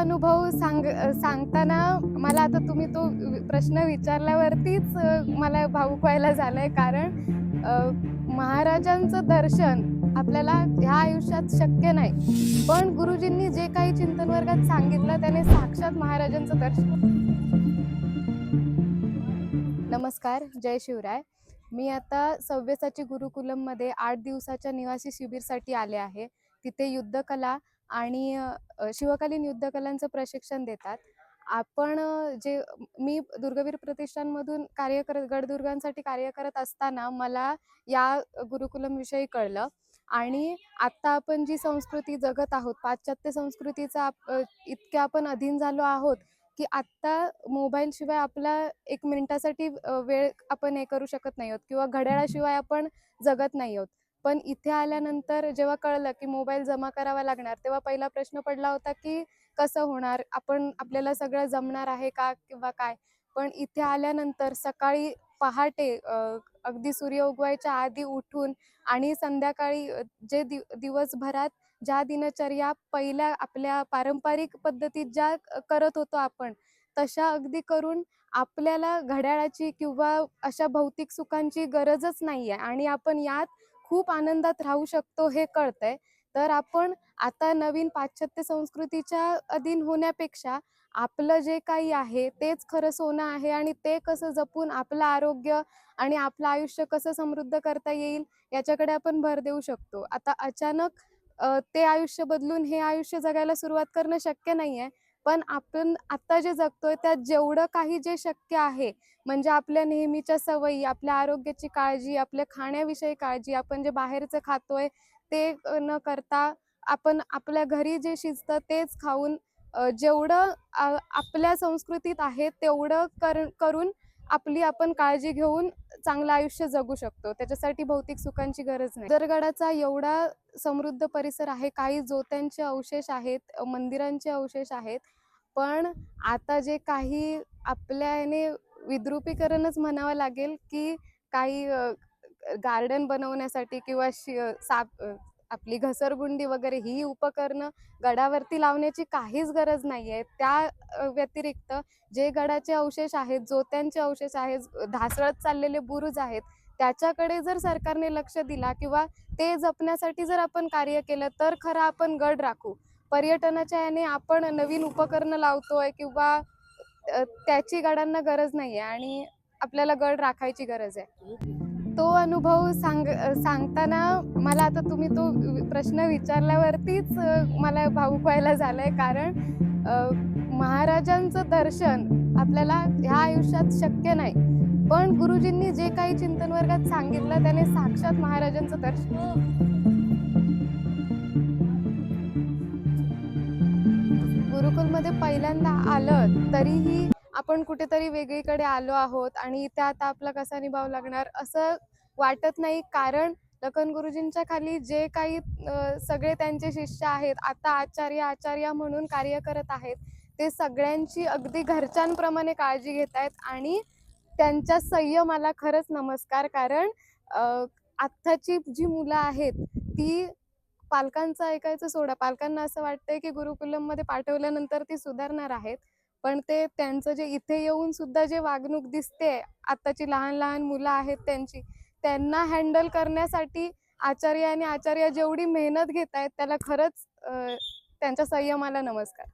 अनुभव सांगताना मला आता तुम्ही तो प्रश्न विचारल्यावरतीच मला भावूक व्हायला झालंय. कारण महाराजांचं दर्शन आपल्याला ह्या आयुष्यात शक्य नाही. पण गुरुजींनी जे काही चिंतन वर्गात सांगितलं त्याने साक्षात महाराजांचं दर्शन. नमस्कार, जय शिवराय. मी आता सव्यसाची गुरुकुलममध्ये 8 दिवसाच्या निवासी शिबिरसाठी आले आहे. तिथे युद्धकला आणि शिवकालीन युद्धकलांचं प्रशिक्षण देतात. मी दुर्गवीर प्रतिष्ठानमधून गडदुर्गांसाठी कार्य करत असताना मला या गुरुकुलमविषयी कळलं. आणि आत्ता आपण जी संस्कृती जगत आहोत, पाश्चात्य संस्कृतीचा इतके आपण अधीन झालो आहोत की आत्ता मोबाईलशिवाय आपला 1 मिनिटासाठी वेळ आपण हे करू शकत नाही आहोत किंवा घड्याळाशिवाय आपण जगत नाही आहोत. पण इथे आल्यानंतर जेव्हा कळलं की मोबाईल जमा करावा लागणार, तेव्हा पहिला प्रश्न पडला होता की कसं होणार? आपल्याला सगळं जमणार आहे का किंवा काय? पण इथे आल्यानंतर सकाळी पहाटे अगदी सूर्य उगवायच्या आधी उठून आणि संध्याकाळी दिवसभरात ज्या दिनचर्या पहिल्या आपल्या पारंपरिक पद्धतीत ज्या करत होतो आपण, तशा अगदी करून आपल्याला घड्याळाची किंवा अशा भौतिक सुखांची गरजच नाहीये आणि आपण यात खूप आनंदात राहू शकतो हे कळतंय. तर आपण आता नवीन पाश्चात्य संस्कृतीच्या अधीन होण्यापेक्षा आपलं जे काही आहे तेच खरं सोनं आहे आणि ते कसं जपून आपलं आरोग्य आणि आपलं आयुष्य कसं समृद्ध करता येईल याच्याकडे आपण भर देऊ शकतो. आता अचानक ते आयुष्य बदलून हे आयुष्य जगायला सुरुवात करणं शक्य नाहीये. पण आपण आता जे जगतोय त्यात जेवढं काही जे शक्य आहे, म्हणजे आपल्या नेहमीच्या सवयी, आपल्या आरोग्याची काळजी, आपल्या खाण्याविषयी काळजी, आपण जे बाहेरचं खातोय ते न करता आपण आपल्या घरी जे शिजतं तेच खाऊन जेवढं आपल्या संस्कृतीत आहे तेवढं करून आपण काळजी घेऊन चांगलं आयुष्य जगू शकतो. त्याच्यासाठी भौतिक सुखांची गरज नाही. गडाचा एवढा समृद्ध परिसर आहे, काही जोत्यांचे अवशेष आहेत, मंदिरांचे अवशेष आहेत. पण आता जे काही आपल्या याने विद्रुपीकरणच म्हणावं लागेल की काही गार्डन बनवण्यासाठी किंवा आपली घसरगुंडी वगैरे ही उपकरणं गडावरती लावण्याची काहीच गरज नाहीये. त्या व्यतिरिक्त जे गडाचे अवशेष आहेत, जोत्यांचे अवशेष आहेत, ढासळत चाललेले बुरुज आहेत, त्याच्याकडे जर सरकारने लक्ष दिला किंवा ते जपण्यासाठी जर आपण कार्य केलं तर खरं आपण गड राखू. पर्यटनाच्या याने आपण नवीन उपकरणं लावतोय किंवा त्याची गडांना गरज नाहीये आणि आपल्याला गड राखायची गरज आहे. तो अनुभव सांगताना मला आता तुम्ही तो प्रश्न विचारल्यावरतीच मला भावूक व्हायला झालंय. कारण महाराजांचं दर्शन आपल्याला ह्या आयुष्यात शक्य नाही. पण गुरुजींनी जे काही चिंतन वर्गात सांगितलं त्याने साक्षात महाराजांचं दर्शन. गुरुकुलमध्ये पहिल्यांदा आलं तरीही आपण कुठेतरी वेगळीकडे आलो आहोत आणि त्यात आपला कसा निभाव लागणार असं वाटत नाही. कारण लखन गुरुजींच्या खाली जे काही सगळे त्यांचे शिष्य आहेत, आता आचार्य म्हणून कार्य करत आहेत, ते सगळ्यांची अगदी घरच्यांप्रमाणे काळजी घेत आहेत आणि त्यांच्या संयमाला खरंच नमस्कार. कारण आत्ताची जी मुलं आहेत ती पालकांचं ऐकायचं सोडा. पालकांना असं वाटतंय की गुरुकुलममध्ये पाठवल्यानंतर ती सुधारणार आहेत. पण ते त्यांचं जे इथे येऊन सुद्धा जे वागणूक दिसते, आत्ताची लहान मुलं आहेत त्यांना हँडल करण्यासाठी आचार्य जेवढी मेहनत घेत आहेत त्याला खरंच त्यांच्या संयमाला नमस्कार.